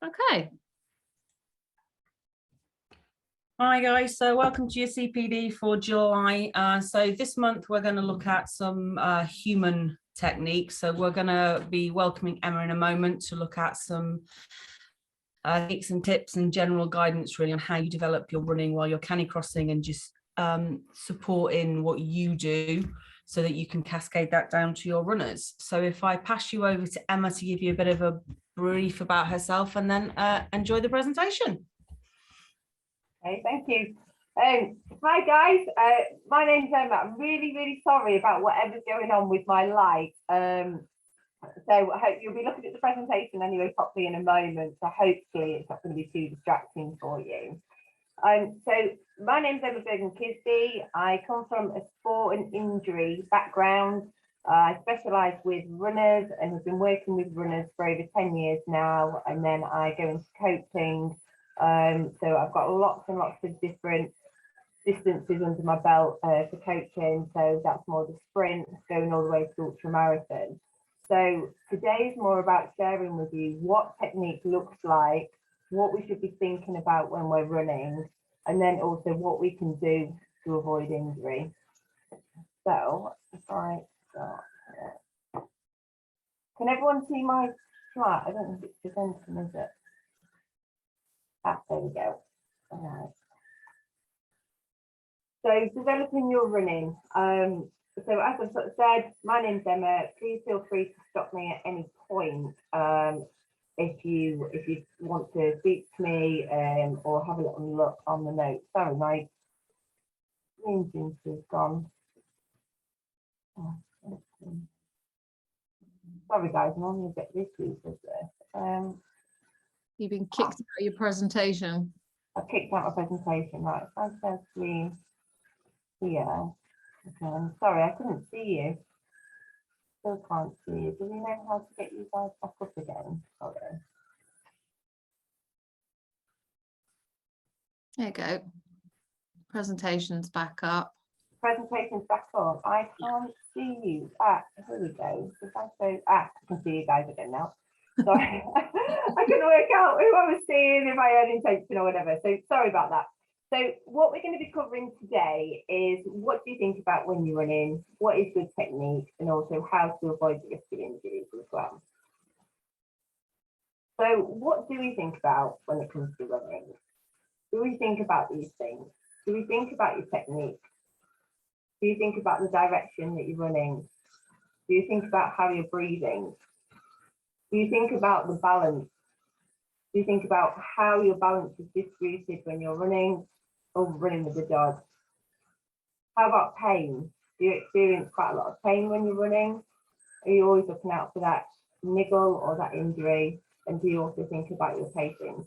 Okay. Hi guys, so welcome to your CPD for July. So this month we're going to look at some human techniques. So we're going to be welcoming Emma in a moment to look at some techniques and tips and general guidance really on how you develop your running while you're canicrossing, and just supporting what you do so that you can cascade that down to your runners. So if I pass you over to Emma to give you a bit of a brief about herself, and then enjoy the presentation. Okay, thank you. Hi guys, my name's Emma. I'm really sorry about whatever's going on with my light. So I hope you'll be looking at the presentation anyway properly in a moment. So hopefully it's not going to be too distracting for you. So my name's Emma Bergen-Kisby. I come from a sport and injury background. I specialise with runners and have been working with runners for over 10 years now. And then I go into coaching. So I've got lots and lots of different distances under my belt for coaching. So that's more the sprint, going all the way to ultra marathon. So today is more about sharing with you what technique looks like, what we should be thinking about when we're running, and then also what we can do to avoid injury. So if I start here. Can everyone see my slide? I don't think it's presenting, is it? Ah, there we go. All right. So developing your running. So as I've sort of said, my name's Emma. Please feel free to stop me at any point if you want to speak to me or have a little look on the notes. Sorry, my screen seems to have gone. Oh, sorry guys, I'm on a bit issues with this. You've been kicked out of your presentation. I kicked out my presentation, right? If I go screen here, okay, I'm sorry, I couldn't see you. Still can't see you. Do we know how to get you guys back up again? Sorry. There you go. Presentation's back up. Presentation's back on. I can't see you. Ah, here we go. If I go, I can see you guys again now. Sorry, I couldn't work out who I was seeing, if I had intention or whatever. So sorry about that. So what we're going to be covering today is what do you think about when you're running, what is good technique, and also how to avoid the risk of injuries as well. So what do we think about when it comes to running? Do we think about these things? Do we think about your technique? Do you think about the direction that you're running? Do you think about how you're breathing? Do you think about the balance? Do you think about how your balance is distributed when you're running or running with the dog? How about pain? Do you experience quite a lot of pain when you're running? Are you always looking out for that niggle or that injury? And do you also think about your pacing?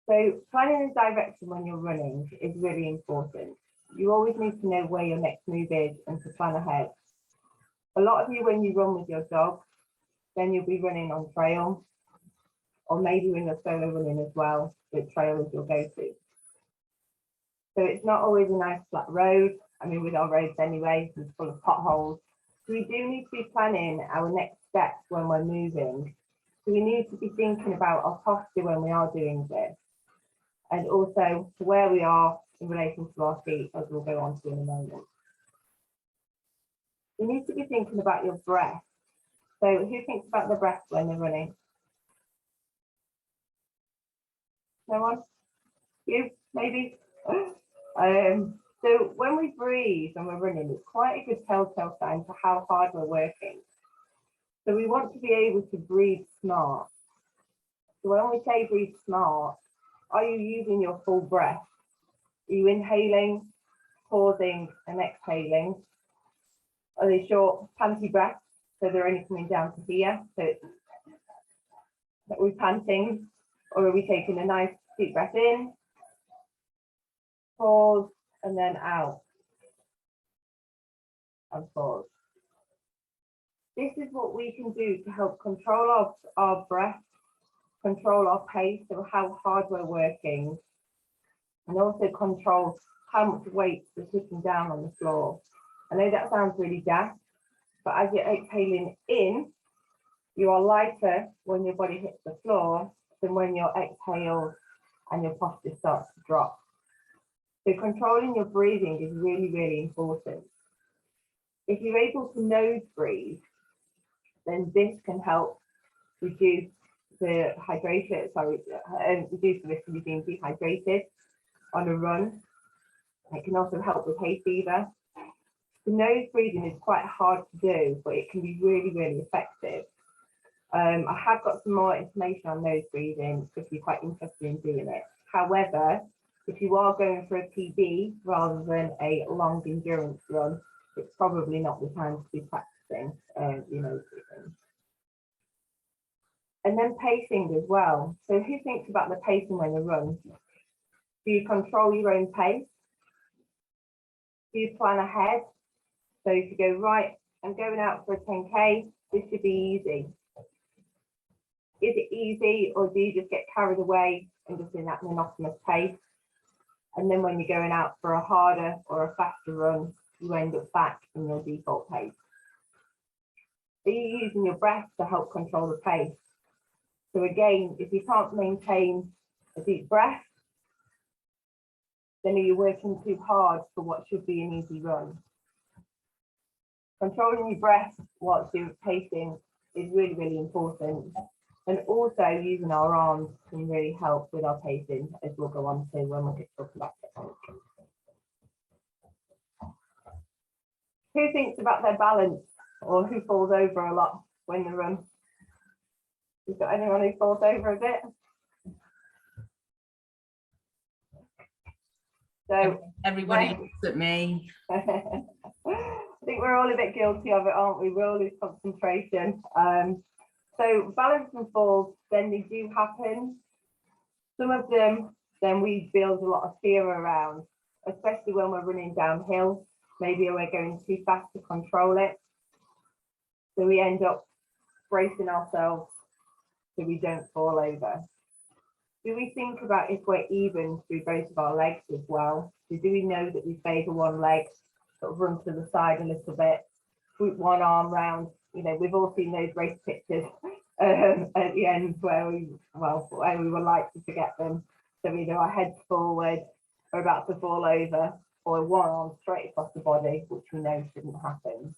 So planning a direction when you're running is really important. You always need to know where your next move is and to plan ahead. A lot of you, when you run with your dog, then you'll be running on trail, or maybe when you're solo running as well, the trail is your go-to. So it's not always a nice flat road. I mean, with our roads anyway, it's full of potholes. So we do need to be planning our next steps when we're moving. So we need to be thinking about our posture when we are doing this, and also where we are in relation to our feet, as we'll go on to in a moment. You need to be thinking about your breath. So who thinks about the breath when they're running? No one? You, maybe? So when we breathe and we're running, it's quite a good telltale sign for how hard we're working. So we want to be able to breathe smart. So when we say breathe smart, are you using your full breath? Are you inhaling, pausing and exhaling? Are they short, panty breaths? So they're only coming down to here. So that we're panting, or are we taking a nice deep breath in, pause, and then out, and pause. This is what we can do to help control our breath, control our pace, so how hard we're working, and also control how much weight we're putting down on the floor. I know that sounds really daft, but as you're exhaling in, You are lighter when your body hits the floor than when your exhales and your posture starts to drop. So controlling your breathing is really, really important. If you're able to nose breathe, then this can help reduce the hydration, reduce the risk of you being dehydrated on a run. It can also help with hay fever. The nose breathing is quite hard to do, but it can be really, really effective. I have got some more information on nose breathing if you're quite interested in doing it. However, if you are going for a PB rather than a long endurance run, it's probably not the time to be practicing your nose breathing. And then pacing as well. So who thinks about the pacing when you run? Do you control your own pace? Do you plan ahead? So if you go, right, I'm going out for a 10K, this should be easy. Is it easy, or do you just get carried away and just in that monotonous pace? And then when you're going out for a harder or a faster run, you end up back in your default pace. Are you using your breath to help control the pace? So again, if you can't maintain a deep breath, then are you working too hard for what should be an easy run? Controlling your breath whilst you're pacing is really, really important. And also using our arms can really help with our pacing, as we'll go on to when we get talking about technique. Who thinks about their balance, or who falls over a lot when they run? Is there anyone who falls over a bit? So Everybody looks at me. I think we're all a bit guilty of it, aren't we? We all lose concentration. So balance and falls, then they do happen. Some of them, then we build a lot of fear around, especially when we're running downhill. Maybe we're going too fast to control it. So we end up bracing ourselves so we don't fall over. Do we think about if we're even through both of our legs as well? So do we know that we favour one leg, sort of run to the side a little bit, swoop one arm round? You know, we've all seen those race pictures at the end where we were like to forget them. So either our heads forward, we're about to fall over, or one arm straight across the body, which we know shouldn't happen.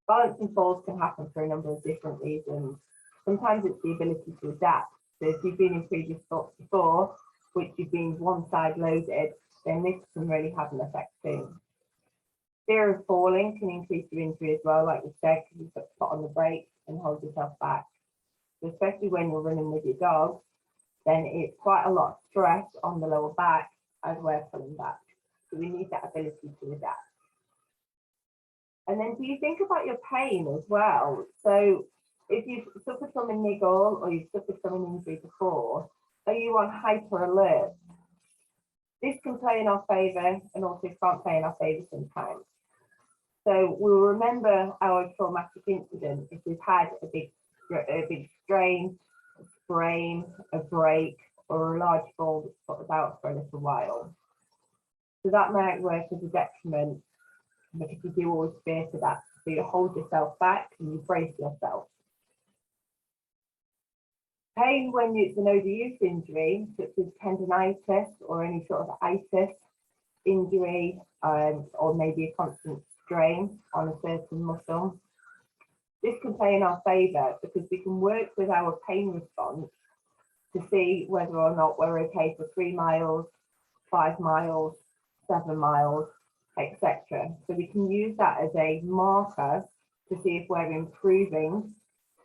Balance and falls can happen for a number of different reasons. Sometimes it's the ability to adapt. So if you've been in previous sports before, which you've been one side loaded, then this can really have an effect too. Fear of falling can increase your injury as well, like we said, because you've got to put on the brakes and hold yourself back. So especially when you're running with your dog, then it's quite a lot of stress on the lower back as we're pulling back. So we need that ability to adapt. And then do you think about your pain as well? So if you've suffered from a niggle or you've suffered from an injury before, are you on hyper alert? This can play in our favour and also can't play in our favour sometimes. So we'll remember our traumatic incident if we've had a big strain, a sprain, a break, or a large fall that's put us out for a little while. So that might work as a detriment because you do always fear for that. So you hold yourself back and you brace yourself. Pain when it's an overuse injury, such as tendonitis or any sort of itis injury, or maybe a constant strain on a certain muscle. This can play in our favour because we can work with our pain response to see whether or not we're okay for 3 miles, 5 miles, 7 miles, etc. So we can use that as a marker to see if we're improving,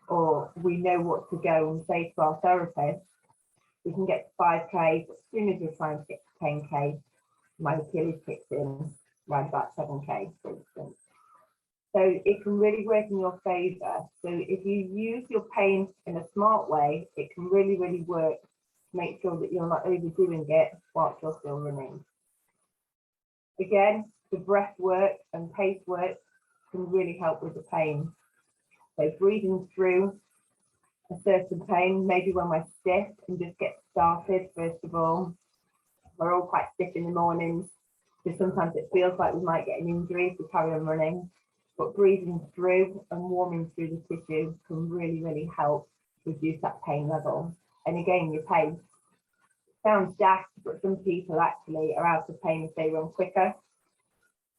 or we know what to go and say to our therapist. We can get to 5K, but as soon as we're trying to get to 10K, my Achilles kicks in around about 7K, for instance. So it can really work in your favour. So if you use your pain in a smart way, it can really, really work to make sure that you're not overdoing it whilst you're still running. Again, the breath work and pace work can really help with the pain. So breathing through a certain pain, maybe when we're stiff, and just get started first of all. We're all quite stiff in the mornings, so sometimes it feels like we might get an injury if we carry on running. but breathing through and warming through the tissue can really, really help reduce that pain level. And again, your pace sounds daft, but some people actually are out of pain if they run quicker,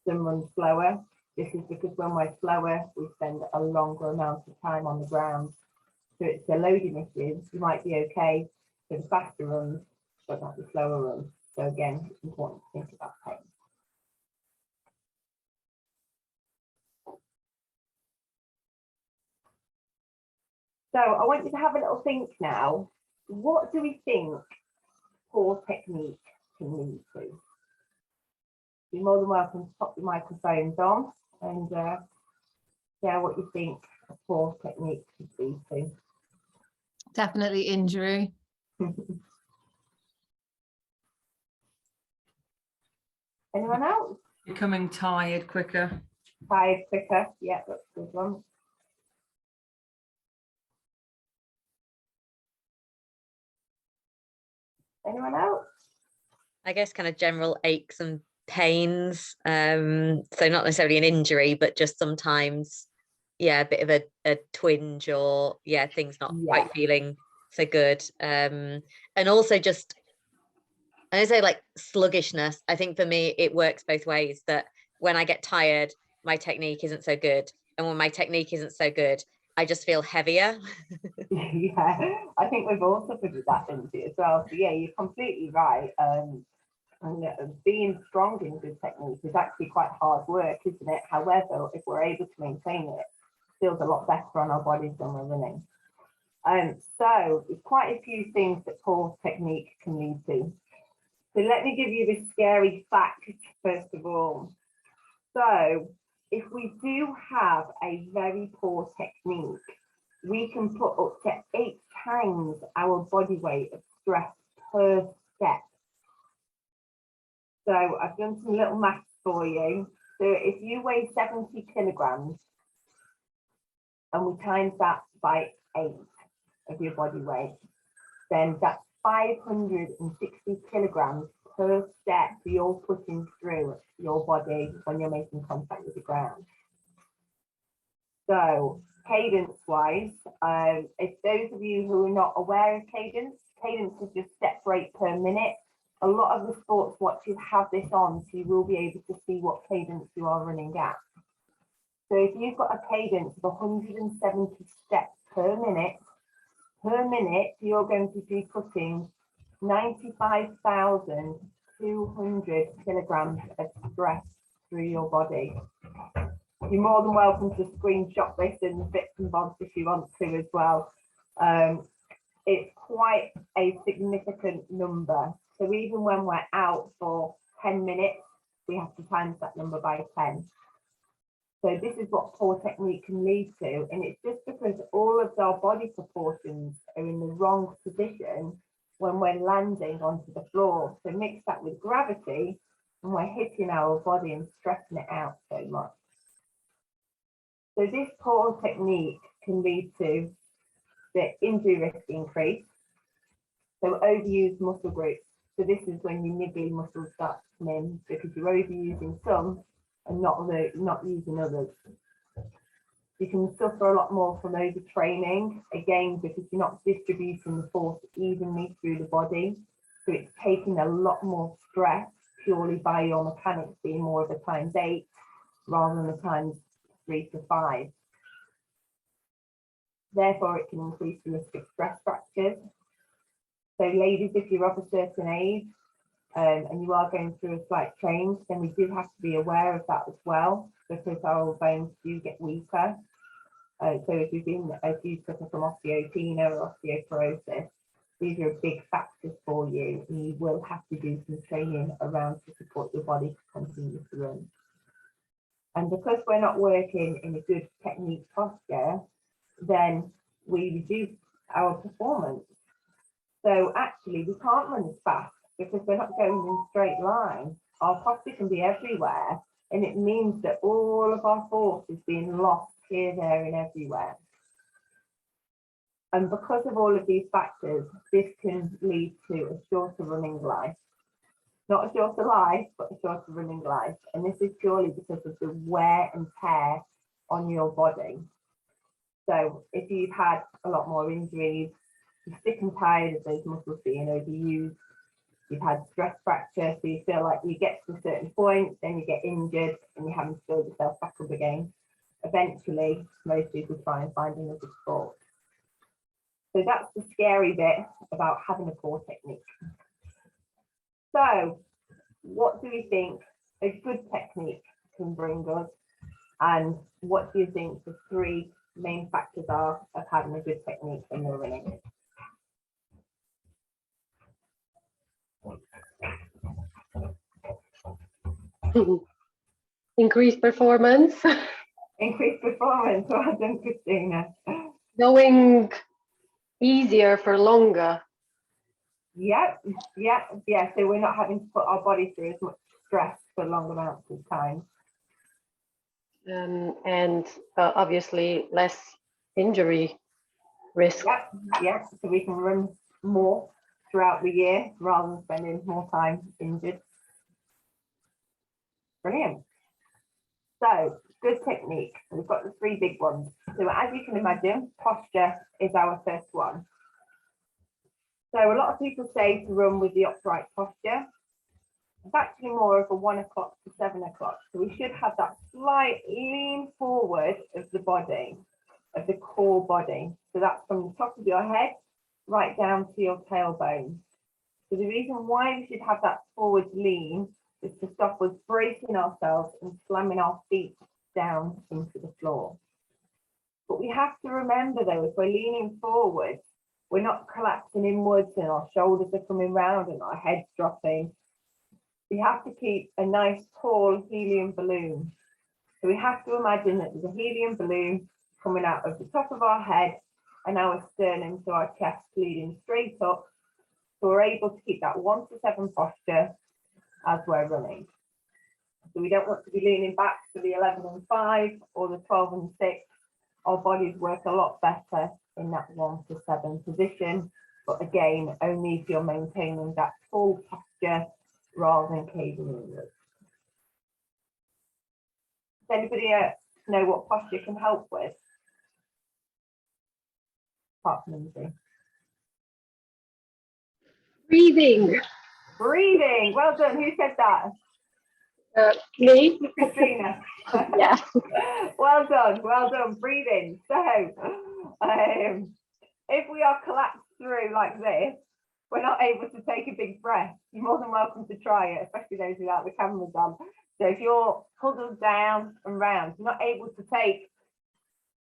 some run slower. This is because when we're slower, we spend a longer amount of time on the ground. So it's a loading issue. You might be okay for the faster runs, but not the slower runs. So again, it's important to think about pain. So I want you to have a little think now. What do we think poor technique can lead to? You're more than welcome to pop your microphones on and share what you think a poor technique could lead to. Definitely injury. Anyone else? Becoming tired quicker. Tired quicker? Yeah, that's a good one. Anyone else? I guess kind of general aches and pains. So not necessarily an injury, but just sometimes, yeah, a bit of a twinge, or yeah, things not quite feeling so good. And also just, I say like sluggishness. I think for me, it works both ways, that when I get tired, my technique isn't so good. And when my technique isn't so good, I just feel heavier. Yeah, I think we've all suffered with that, didn't we, as well? So yeah, you're completely right. And being strong in good technique is actually quite hard work, isn't it? However, if we're able to maintain it, it feels a lot better on our bodies when we're running. So there's quite a few things that poor technique can lead to. So let me give you this scary fact first of all. So if we do have a very poor technique, we can put up to 8 times our body weight of stress per step. So I've done some little maths for you. So if you weigh 70 kilograms and we times that by 8 of your body weight, then that's 560 kilograms per step you're putting through your body when you're making contact with the ground. So cadence wise, if those of you who are not aware of cadence is just step rate per minute. A lot of the sports watchers have this on, so you will be able to see what cadence you are running at. So if you've got a cadence of 170 steps per minute, you're going to be putting 95,200 kilograms of stress through your body. You're more than welcome to screenshot this in bits and bobs if you want to as well. It's quite a significant number. So even when we're out for 10 minutes, we have to times that number by 10. So this is what poor technique can lead to. And it's just because all of our body proportions are in the wrong position when we're landing onto the floor. So mix that with gravity and we're hitting our body and stressing it out so much. So this poor technique can lead to the injury risk increase. So overused muscle groups. So this is when your niggly muscles start to come in because you're overusing some and not using others. You can suffer a lot more from overtraining, again, because you're not distributing the force evenly through the body. So it's taking a lot more stress purely by your mechanics being more of a ×8 rather than a ×3 to 5. Therefore, it can increase the risk of stress fractures. So ladies, if you're of a certain age and you are going through a slight change, then we do have to be aware of that as well, because our bones do get weaker. So if you suffer from osteopenia or osteoporosis, these are big factors for you, and you will have to do some training around to support your body to continue to run. And because we're not working in a good technique posture, then we reduce our performance. So actually, we can't run as fast because we're not going in a straight line. Our posture can be everywhere, and it means that all of our force is being lost here, there, and everywhere. And because of all of these factors, this can lead to a shorter running life. Not a shorter life, but a shorter running life. And this is purely because of the wear and tear on your body. So if you've had a lot more injuries, you're sick and tired of those muscles being overused, you've had stress fracture, so you feel like you get to a certain point, then you get injured and you're having to build yourself back up again. Eventually, most people try and find another sport. So that's the scary bit about having a poor technique. So what do we think a good technique can bring us? And what do you think the 3 main factors are of having a good technique when you're running? Increased performance, Increased performance, well done, Christina. going easier for longer. Yep. So we're not having to put our body through as much stress for long amounts of time. And obviously less injury risk. Yep. So we can run more throughout the year rather than spending more time injured. Brilliant. So good technique. We've got the 3 big ones. So as you can imagine, posture is our first one. So a lot of people say to run with the upright posture. It's actually more of a 1 o'clock to 7 o'clock. So we should have that slight lean forward of the body, of the core body. So that's from the top of your head right down to your tailbone. So the reason why we should have that forward lean is to stop us bracing ourselves and slamming our feet down into the floor. But we have to remember though, if we're leaning forward, we're not collapsing inwards and our shoulders are coming round and our head's dropping. We have to keep a nice tall helium balloon. So we have to imagine that there's a helium balloon coming out of the top of our head and our sternum to our chest leading straight up. So we're able to keep that 1 to 7 posture as we're running. So we don't want to be leaning back to the 11 and 5 or the 12 and 6. Our bodies work a lot better in that 1 to 7 position. But again, only if you're maintaining that full posture rather than caving inwards. Does anybody know what posture can help with? Apart from Lindsay. Breathing. Breathing. Well done. Who said that? Me? Christina. Yeah. Well done. Well done. Breathing. So if we are collapsed through like this, we're not able to take a big breath. You're more than welcome to try it, especially those without the cameras on. So if you're huddled down and round, you're not able to take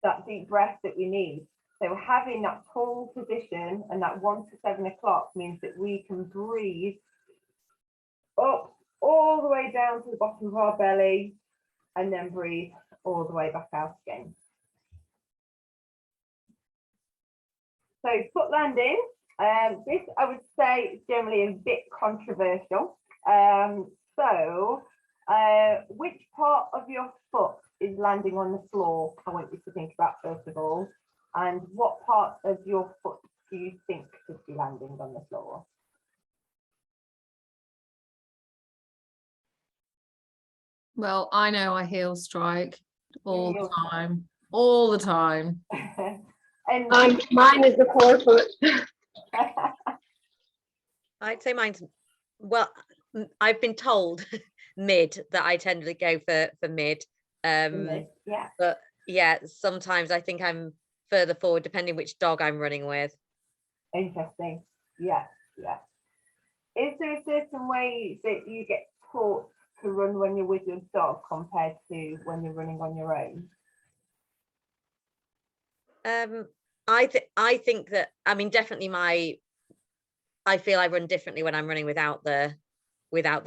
that deep breath that we need. So having that tall position and that 1 to 7 o'clock means that we can breathe up all the way down to the bottom of our belly and then breathe all the way back out again. So foot landing, this I would say is generally a bit controversial. Which part of your foot is landing on the floor? I want you to think about first of all. And what part of your foot do you think should be landing on the floor? Well, I know I heel strike all the heel time, all the time. And Mine is the forefoot. I'd say mine's, well, I've been told mid that I tend to go for mid. yeah. But yeah, sometimes I think I'm further forward depending which dog I'm running with. Interesting. Yeah. Is there a certain way that you get taught to run when you're with your dog compared to when you're running on your own? I think that, I mean, definitely I feel I run differently when I'm running without the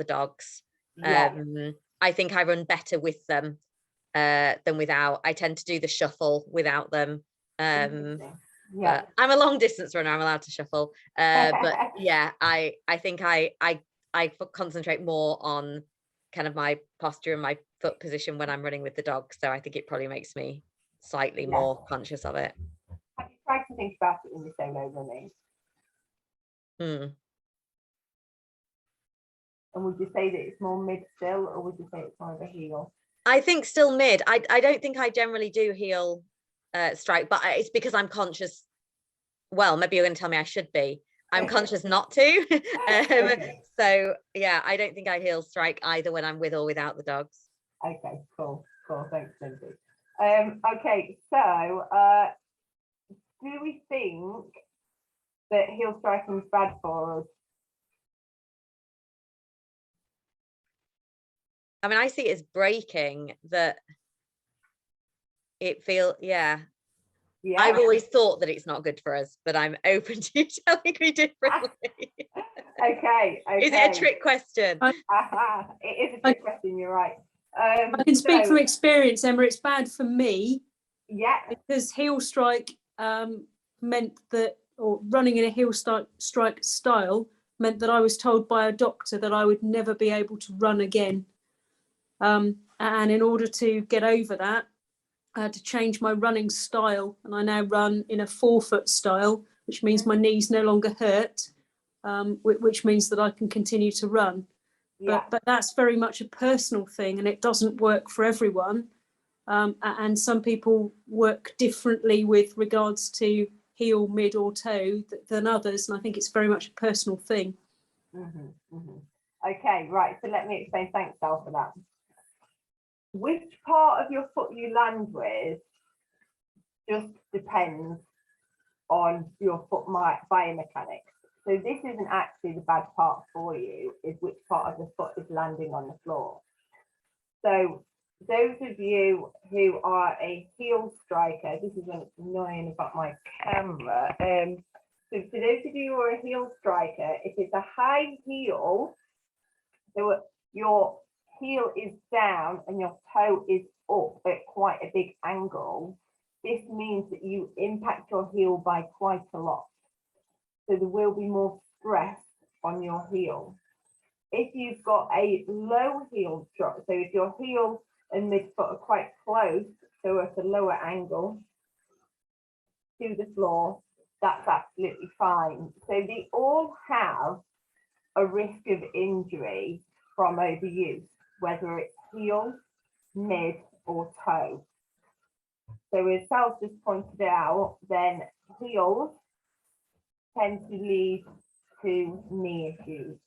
dogs. Yeah. I think I run better with them than without. I tend to do the shuffle without them. Yeah, I'm a long distance runner. I'm allowed to shuffle. But yeah, I think I concentrate more on kind of my posture and my foot position when I'm running with the dog. So I think it probably makes me slightly more conscious of it. Have you tried to think about it in the solo running? And would you say that it's more mid still, or would you say it's more of a heel? I think still mid. I don't think I generally do heel strike, but it's because I'm conscious. Well, maybe you're going to tell me I should be. I'm conscious not to. Okay. So yeah, I don't think I heel strike either when I'm with or without the dogs. Okay, cool. Thanks, Lindsay. Okay, so do we think that heel striking is bad for us? I mean, I see it as breaking that it Yeah. I've always thought that it's not good for us, but I'm open to you telling me differently. Okay. Is it a trick question? It is a trick question, you're right. I can speak from experience, Emma. It's bad for me Yeah. because heel strike meant that, or running in a heel strike style meant that I was told by a doctor that I would never be able to run again. And in order to get over that, I had to change my running style, and I now run in a 4-foot style, which means my knees no longer hurt, which means that I can continue to run. Yeah. But that's very much a personal thing, and it doesn't work for everyone. And some people work differently with regards to heel, mid or toe than others, and I think it's very much a personal thing. Okay, right, so let me explain. Thanks, Sal, for that. Which part of your foot you land with just depends on your foot biomechanics. So this isn't actually the bad part for you, is which part of the foot is landing on the floor. So those of you who are a heel striker, this is when it's annoying about my camera. So for those of you who are a heel striker, if it's a high heel, so your heel is down and your toe is up at quite a big angle, this means that you impact your heel by quite a lot. So there will be more stress on your heel. If you've got a low heel drop, so if your heel and midfoot are quite close, so at a lower angle to the floor, that's absolutely fine. So they all have a risk of injury from overuse, whether it's heel, mid or toe. So as Sal just pointed out, then heels tend to lead to knee issues.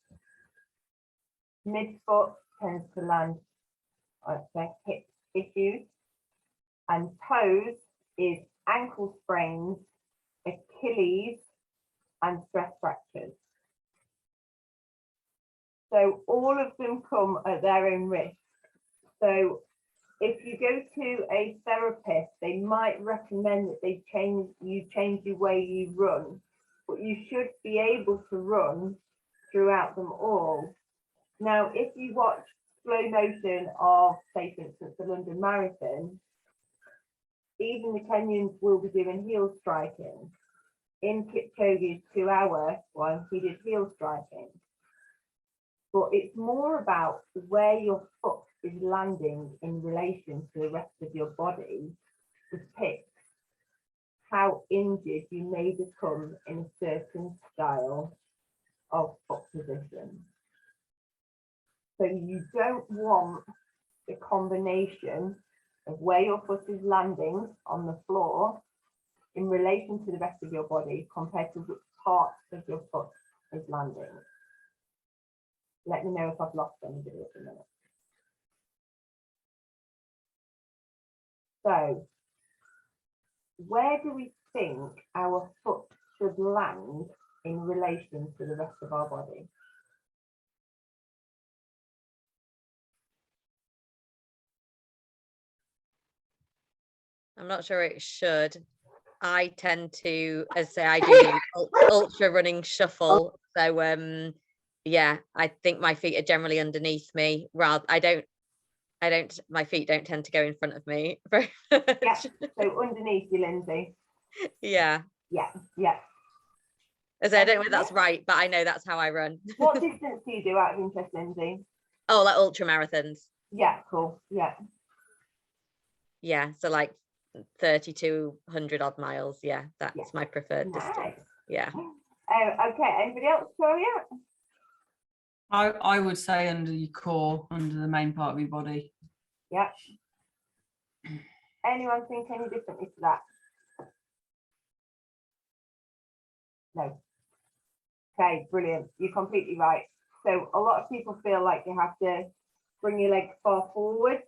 Midfoot tends to land on hip issues, and toes is ankle sprains, Achilles, and stress fractures. So all of them come at their own risk. So if you go to a therapist, they might recommend that they change the way you run, but you should be able to run throughout them all. Now, if you watch slow motion of, say, for instance, the London Marathon, even the Kenyans will be doing heel striking. In Kipchoge's 2-hour one, he did heel striking. But it's more about where your foot is landing in relation to the rest of your body depicts how injured you may become in a certain style of foot position. So you don't want the combination of where your foot is landing on the floor in relation to the rest of your body compared to which part of your foot is landing. Let me know if I've lost anybody at the minute. So, where do we think our foot should land in relation to the rest of our body? I'm not sure it should. I tend to, as I say, I do ultra running shuffle. So yeah, I think my feet are generally underneath me. My feet don't tend to go in front of me very much. Yeah, so underneath you, Lindsay. Yeah. Yeah. As I don't know if that's right, but I know that's how I run. What distance do you do out of interest, Lindsay? Oh, like ultra marathons. Yeah, cool. Yeah. Yeah, so like 3,200 odd miles. Yeah, that's my preferred distance. Yeah. Okay, anybody else, Victoria? I would say under your core, under the main part of your body. Yep. Anyone think any differently to that? No. Okay, brilliant. You're completely right. So a lot of people feel like you have to bring your legs far forward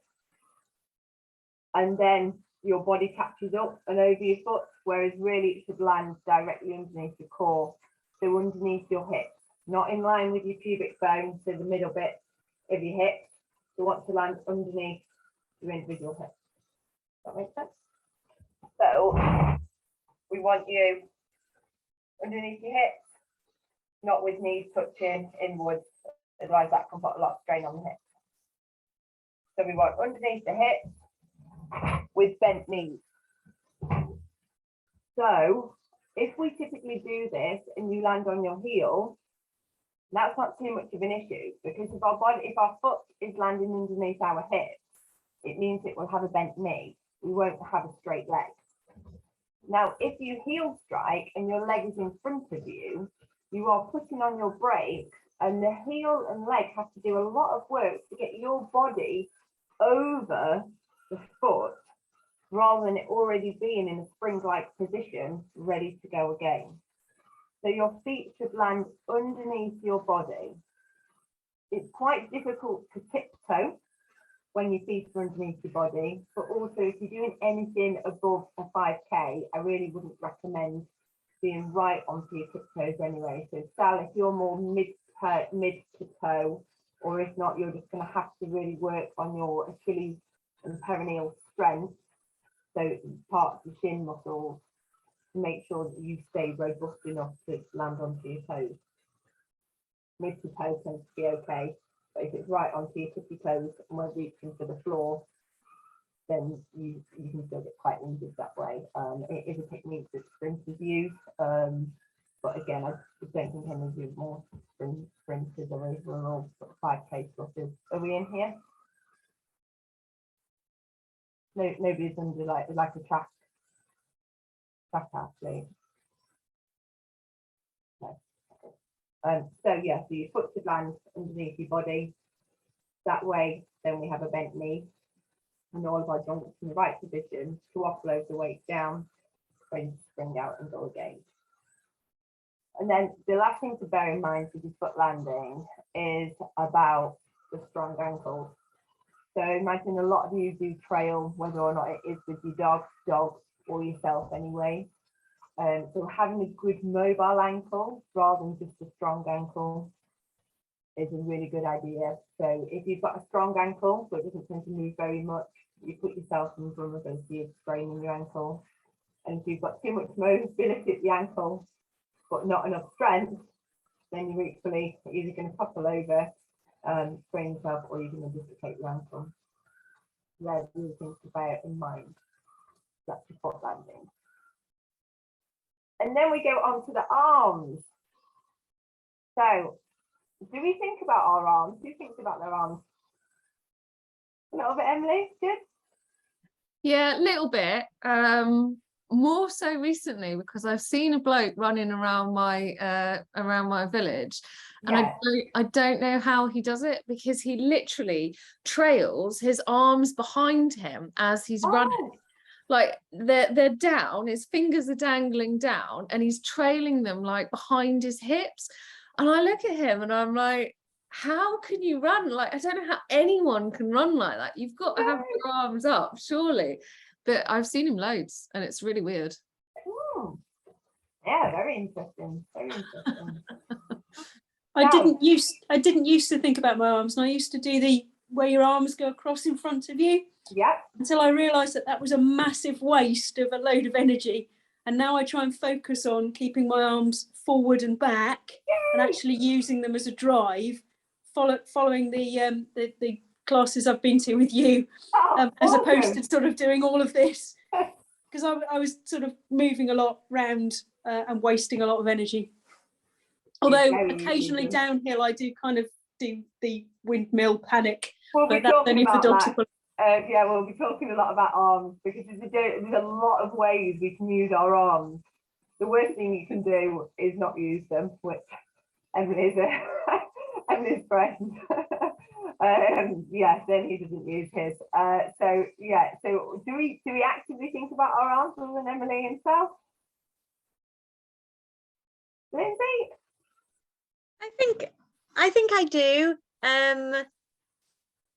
and then your body catches up and over your foot, whereas really it should land directly underneath your core. So underneath your hips, not in line with your pubic bone, so the middle bit of your hips. You want to land underneath your individual hips. Does that make sense? So we want you underneath your hips, not with knees touching inwards, otherwise that can put a lot of strain on the hips. So we want underneath the hips with bent knees. So if we typically do this and you land on your heel, that's not too much of an issue, because if our foot is landing underneath our hips, it means it will have a bent knee. We won't have a straight leg. Now, if you heel strike and your leg is in front of you, you are putting on your brakes, and the heel and leg have to do a lot of work to get your body over the foot, rather than it already being in a spring-like position, ready to go again. So your feet should land underneath your body. It's quite difficult to tiptoe when your feet are underneath your body, but also if you're doing anything above a 5K, I really wouldn't recommend being right onto your tiptoes anyway. So Sal, if you're more mid to toe, or if not, you're just going to have to really work on your Achilles and perineal strength, so parts of the shin muscles, to make sure that you stay robust enough to land onto your toes. Mid to toe tends to be okay, but if it's right onto your tippy toes and we're reaching for the floor, then you can still get quite injured that way. It is a technique that sprinters use, but again, I don't think any of you more sprinters or overall 5K sort. Are we in here? No, nobody's under like a track athlete. No. So yeah, so your foot should land underneath your body. That way, then we have a bent knee and all of our joints in the right position to offload the weight down, ready to spring out and go again. And then the last thing to bear in mind with your foot landing is about the strong ankles. So imagine a lot of you do trail, whether or not it is with your dog, or yourself anyway. So having a good mobile ankle rather than just a strong ankle is a really good idea. So if you've got a strong ankle but it doesn't tend to move very much, you put yourself in vulnerability of spraining your ankle. And if you've got too much mobility at the ankle but not enough strength, then you're equally either going to topple over, sprain yourself, or you're going to dislocate your ankle. There's really things to bear in mind. That's your foot landing. And then we go on to the arms. So, do we think about our arms? Who thinks about their arms? A little bit, Emily? Good? Yeah, a little bit. More so recently because I've seen a bloke running around my village, and Yeah. I don't know how he does it, because he literally trails his arms behind him as he's running. Like they're down, his fingers are dangling down, and he's trailing them like behind his hips. And I look at him and I'm like, how can you run? Like, I don't know how anyone can run like that. You've got to have your arms up, surely. But I've seen him loads, and it's really weird. Ooh. Yeah, very interesting. Very interesting. I didn't used to think about my arms, and I used to do the where your arms go across in front of you. Yeah. Until I realised that was a massive waste of a load of energy. And now I try and focus on keeping my arms forward and back, and actually using them as a drive, following the classes I've been to with you, as opposed to sort of doing all of this, because I was sort of moving a lot round and wasting a lot of energy. Although occasionally downhill I do kind of do the windmill panic, but that's only for dog to put. Yeah, we'll be talking a lot about arms, because there's a lot of ways we can use our arms. The worst thing you can do is not use them, which Emily's friend. Yes, then he doesn't use his. So yeah, so do we actively think about our arms other than Emily himself? Lindsay? I think I do.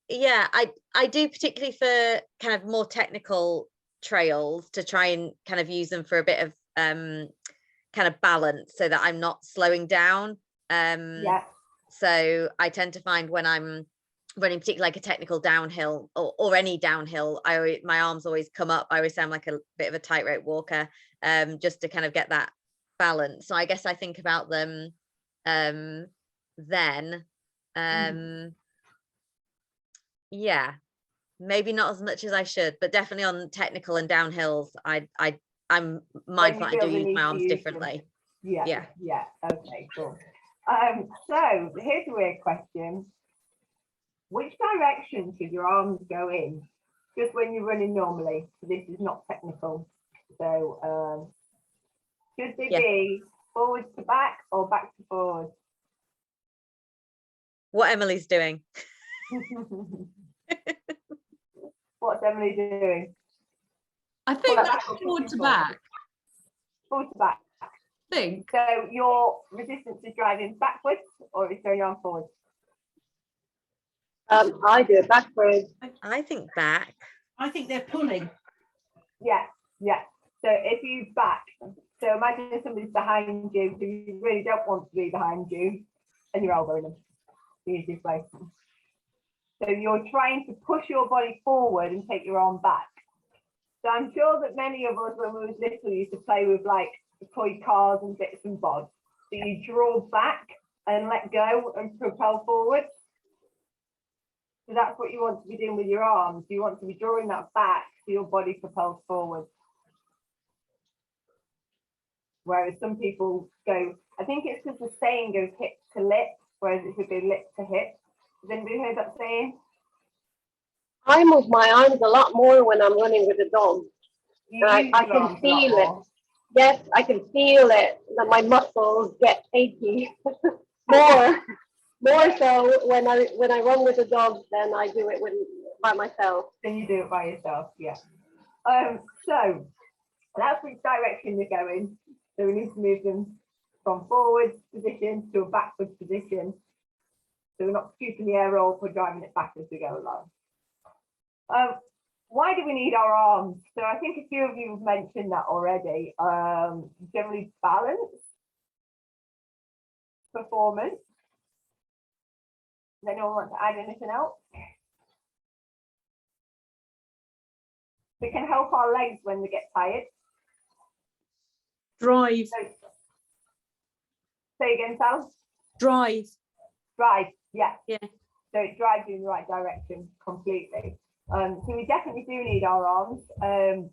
Yeah, I do, particularly for kind of more technical trails, to try and kind of use them for a bit of kind of balance so that I'm not slowing down. Yeah. So I tend to find when I'm running, particularly like a technical downhill or any downhill, my arms always come up. I always sound like a bit of a tightrope walker, just to kind of get that balance. So I guess I think about them then. Yeah, maybe not as much as I should, but definitely on technical and downhills, I'm mindful I do use my arms differently. Yeah. Okay, cool. So here's a weird question. Which direction should your arms go in? Just when you're running normally. This is not technical. So should they be forward to back or back to forward? What Emily's doing. What's Emily doing? I think that's forward to back. Forward to back. Think. So your resistance is driving backwards or is going on forward? I do it backwards. I think back. I think they're pulling. Yeah. So if you back, so imagine somebody's behind you, so you really don't want to be behind you, and you're elbowing them. The easiest way. So you're trying to push your body forward and take your arm back. So I'm sure that many of us, when we were little, used to play with like toy cars and bits and bobs. So you draw back and let go and propel forward. So that's what you want to be doing with your arms. You want to be drawing that back so your body propels forward. Whereas some people go, I think it's because the saying goes hip to lip, whereas it should be lip to hip. Has anybody heard that saying? I move my arms a lot more when I'm running with a dog. I can feel it. Yes, I can feel it, that my muscles get achy more so when I run with a dog than I do it by myself. Then you do it by yourself, yeah. So that's which direction you're going. So we need to move them from forward position to a backward position. So we're not shooting the air roll, we're driving it back as we go along. Why do we need our arms? So I think a few of you have mentioned that already. Generally balance, performance. Does anyone want to add anything else? We can help our legs when they get tired. Drive. Say again, Sal. Drive. Drive, yeah. Yeah. So it drives you in the right direction completely. So we definitely do need our arms. And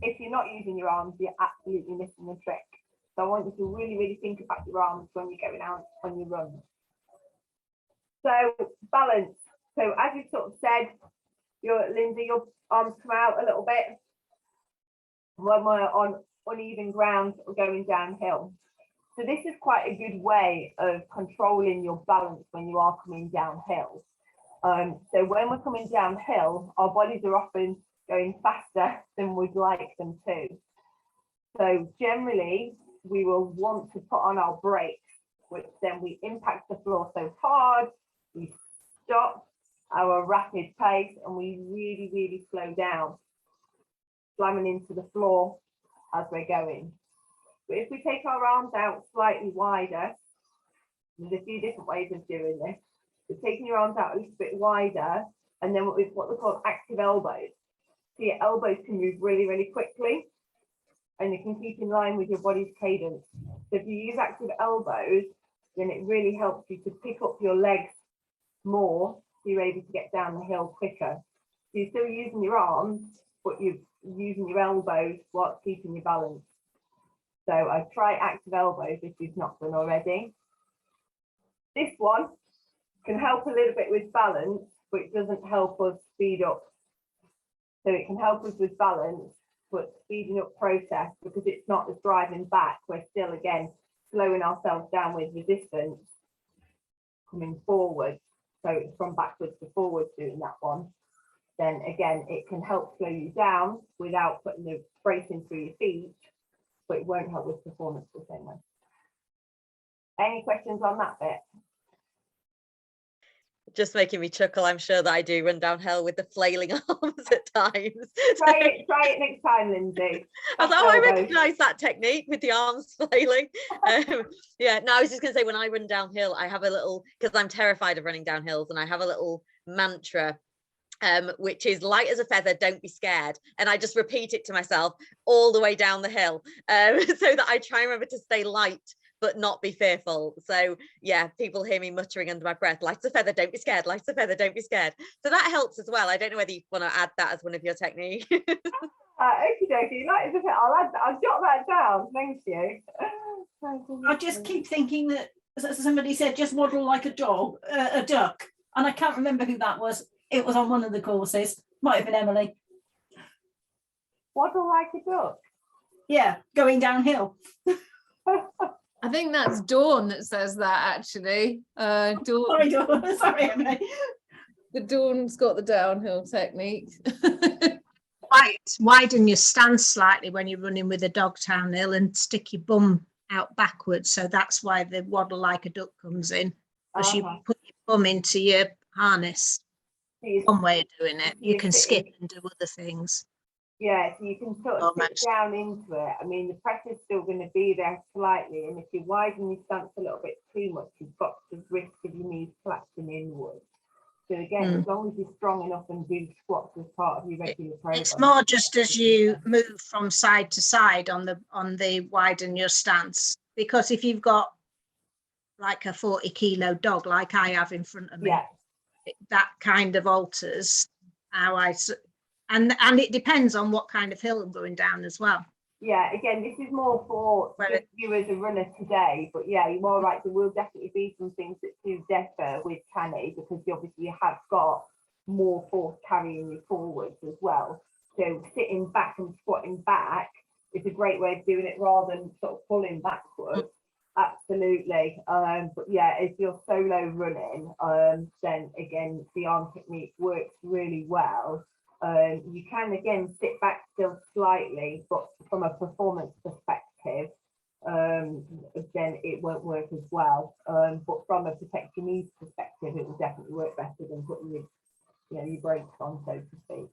if you're not using your arms, you're absolutely missing the trick. So I want you to really, really think about your arms when you're going out, when you run. So balance. So as you sort of said, Lindsay, your arms come out a little bit when we're on uneven ground or going downhill. So this is quite a good way of controlling your balance when you are coming downhill. So when we're coming downhill, our bodies are often going faster than we'd like them to. So generally, we will want to put on our brakes, which then we impact the floor so hard, we stop our rapid pace and we really, really slow down, slamming into the floor as we're going. But if we take our arms out slightly wider, there's a few different ways of doing this. So taking your arms out a little bit wider, and then what we call active elbows. So your elbows can move really, really quickly, and you can keep in line with your body's cadence. So if you use active elbows, then it really helps you to pick up your legs more, so you're able to get down the hill quicker. So you're still using your arms, but you're using your elbows while keeping your balance. So I try active elbows if you've not done already. This one can help a little bit with balance, but it doesn't help us speed up. So it can help us with balance, but speeding up process, because it's not as driving back. We're still, again, slowing ourselves down with resistance, coming forward. so it's from backwards to forwards doing that one, then again, it can help slow you down without putting the bracing through your feet, but it won't help with performance the same way. Any questions on that bit? Just making me chuckle. I'm sure that I do run downhill with the flailing arms at times. Try it next time, Lindsay. I was like, oh, I recognise that technique with the arms flailing. Yeah, no, I was just going to say, when I run downhill, I have a little, because I'm terrified of running down hills, and I have a little mantra, which is light as a feather, don't be scared. And I just repeat it to myself all the way down the hill, so that I try and remember to stay light but not be fearful. So yeah, people hear me muttering under my breath, light as a feather, don't be scared, light as a feather, don't be scared. So that helps as well. I don't know whether you want to add that as one of your techniques. Okie dokie, light as a feather. I'll jot that down. Thank you. I just keep thinking that, as somebody said, just waddle like a dog, a duck. And I can't remember who that was. It was on one of the courses. Might have been Emily. Waddle like a duck? Yeah, going downhill. I think that's Dawn that says that, actually. Dawn, Sorry, Dawn. Sorry, Emily. the Dawn's got the downhill technique. Widen your stance slightly when you're running with a dog downhill and stick your bum out backwards. So that's why the waddle like a duck comes in, because you put your bum into your harness. One way of doing it. You can skip and do other things. Yeah, so you can sort of sit down into it. I mean, the pressure's still going to be there slightly, and if you widen your stance a little bit too much, you've got the risk of your knees collapsing inwards. So again, as long as you're strong enough and do squats as part of your regular program. It's more just as you move from side to side on the widen your stance, because if you've got like a 40-kilo dog like I have in front of me, that kind of alters how and it depends on what kind of hill I'm going down as well. Yeah, again, this is more for you as a runner today, but yeah, you're more right. There will definitely be some things that do differ with Cani, because obviously you have got more force carrying you forwards as well. So sitting back and squatting back is a great way of doing it rather than sort of pulling backwards. Absolutely. But yeah, if you're solo running, then again, the arm technique works really well. You can again sit back still slightly, but from a performance perspective, then it won't work as well. But from a protect your knees perspective, it will definitely work better than putting your brakes on, so to speak.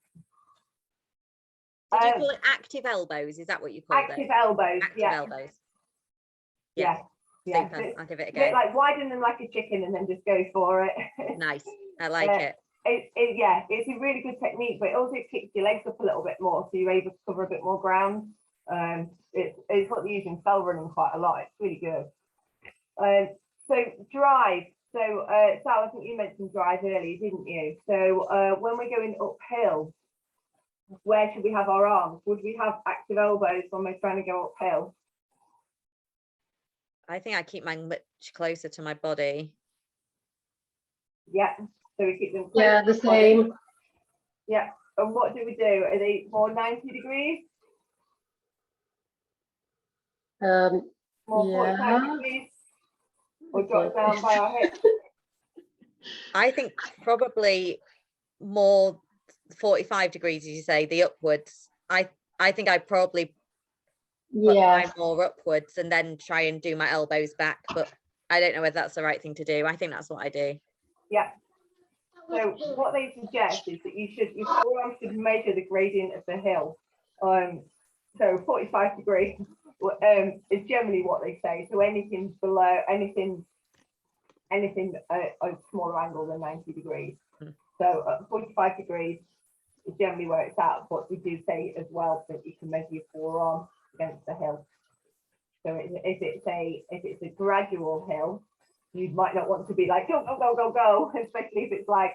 Did you call it active elbows? Is that what you call it? Active elbows. Active yeah. elbows. Yeah. Yeah. Super. I'll give it a bit go. like widen them like a chicken and then just go for it. Nice. I like it. Yeah, it's a really good technique, but it also kicks your legs up a little bit more, so you're able to cover a bit more ground. It's what they use in fell running quite a lot. It's really good. So drive. So Sal, I think you mentioned drive earlier, didn't you? So when we're going uphill, where should we have our arms? Would we have active elbows when we're trying to go uphill? I think I keep mine much closer to my body. Yeah. So we keep them. Yeah, the same. Yeah. And what do we do? Are they more 90 degrees? More 45 degrees? Or drop down by our hips? I think probably more 45 degrees, as you say, the upwards. I think I probably put mine more upwards and then try and do my elbows back, but I don't know whether that's the right thing to do. I think that's what I do. Yeah. So what they suggest is that your forearm should measure the gradient of the hill. So 45 degrees is generally what they say. So anything below, anything a smaller angle than 90 degrees. So 45 degrees is generally where it's at, but we do say as well that you can measure your forearm against the hill. So if it's a gradual hill, you might not want to be like go, especially if it's like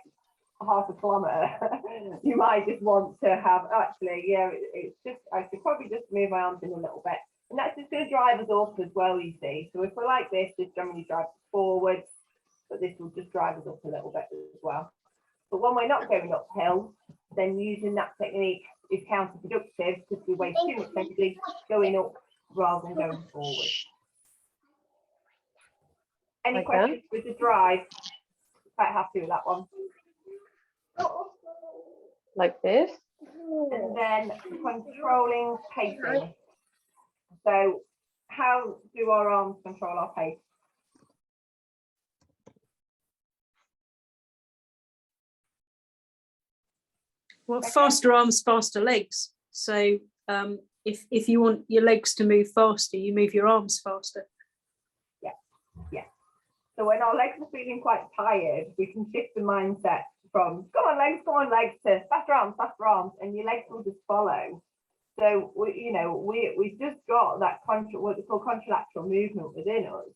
half a kilometre. You might just want to have it's just I should probably just move my arms in a little bit, and that's just going to drive us up as well, you see. So if we're like this generally drives us forwards, but this will just drive us up a little bit as well. But when we're not going uphill, then using that technique is counterproductive because we waste too much energy going up rather than going forward. Any questions with the drive? quite happy with that one. Like this. And then controlling pacing. So how do our arms control our pace? Well, Okay. faster arms, faster legs. So if you want your legs to move faster, you move your arms faster. Yeah. So when our legs are feeling quite tired, we can shift the mindset from come on legs to faster arms, and your legs will just follow. So we've just got that what we call contralateral movement within us.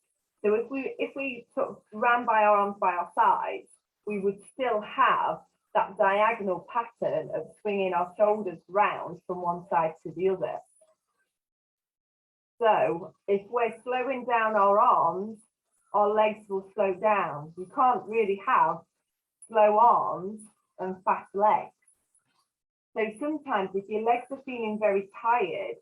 So if we sort of ran by our arms by our sides, we would still have that diagonal pattern of swinging our shoulders round from one side to the other. So if we're slowing down our arms, our legs will slow down. You can't really have slow arms and fast legs. So sometimes if your legs are feeling very tired,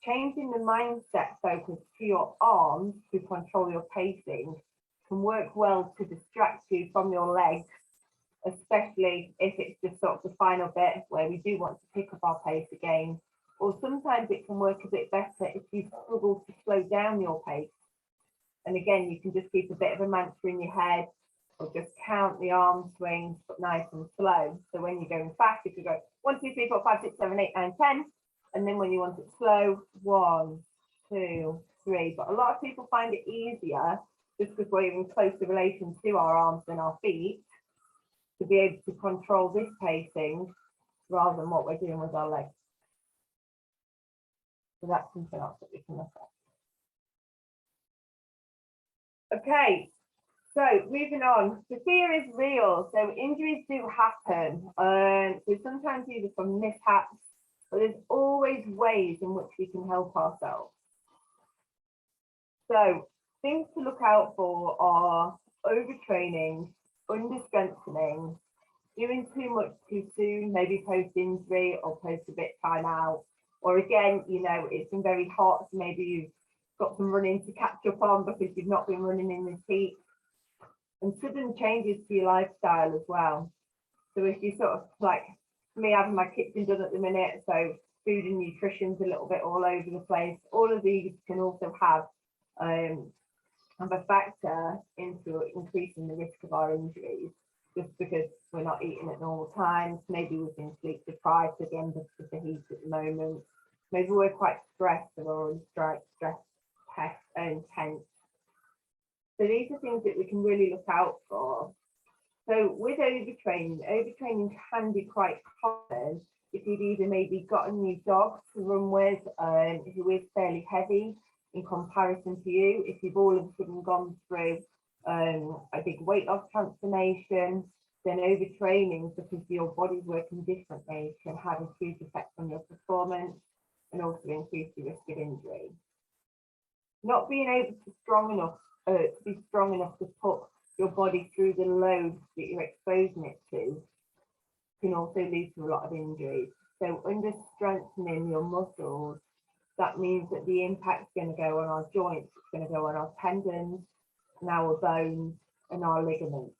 changing the mindset focus to your arms to control your pacing can work well to distract you from your legs, especially if it's just sort of the final bit where we do want to pick up our pace again. Or sometimes it can work a bit better if you struggle to slow down your pace. And again, you can just keep a bit of a mantra in your head, or just count the arm swings, but nice and slow. So when you're going fast, if you go 1, 2, 3, 4, 5, 6, 7, 8, 9, 10, and then when you want it slow, 1, 2, 3. But a lot of people find it easier just because we're in closer relation to our arms than our feet to be able to control this pacing rather than what we're doing with our legs. So that's something else that we can look at. Okay, so moving on, the fear is real. So injuries do happen. So sometimes either from mishaps, but there's always ways in which we can help ourselves. So things to look out for are overtraining, under-strengthening, doing too much too soon, maybe post-injury or post a bit time out. Or again, it's been very hot, so maybe you've got some running to catch up on because you've not been running in this heat. And sudden changes to your lifestyle as well. So if you sort of like me having my kitchen done at the minute, so food and nutrition's a little bit all over the place, all of these can also have a factor into increasing the risk of our injuries, just because we're not eating at normal times. Maybe we've been sleep deprived again because of the heat at the moment. Maybe we're quite stressed or stress and tense. So these are things that we can really look out for. So with overtraining can be quite common if you've either maybe got a new dog to run with who is fairly heavy in comparison to you, if you've all of a sudden gone through a big weight loss transformation, then overtraining because your body's working differently can have a huge effect on your performance and also increase the risk of injury. Not being able to be strong enough to put your body through the load that you're exposing it to can also lead to a lot of injuries. So under strengthening your muscles, that means that the impact's going to go on our joints, it's going to go on our tendons and our bones and our ligaments.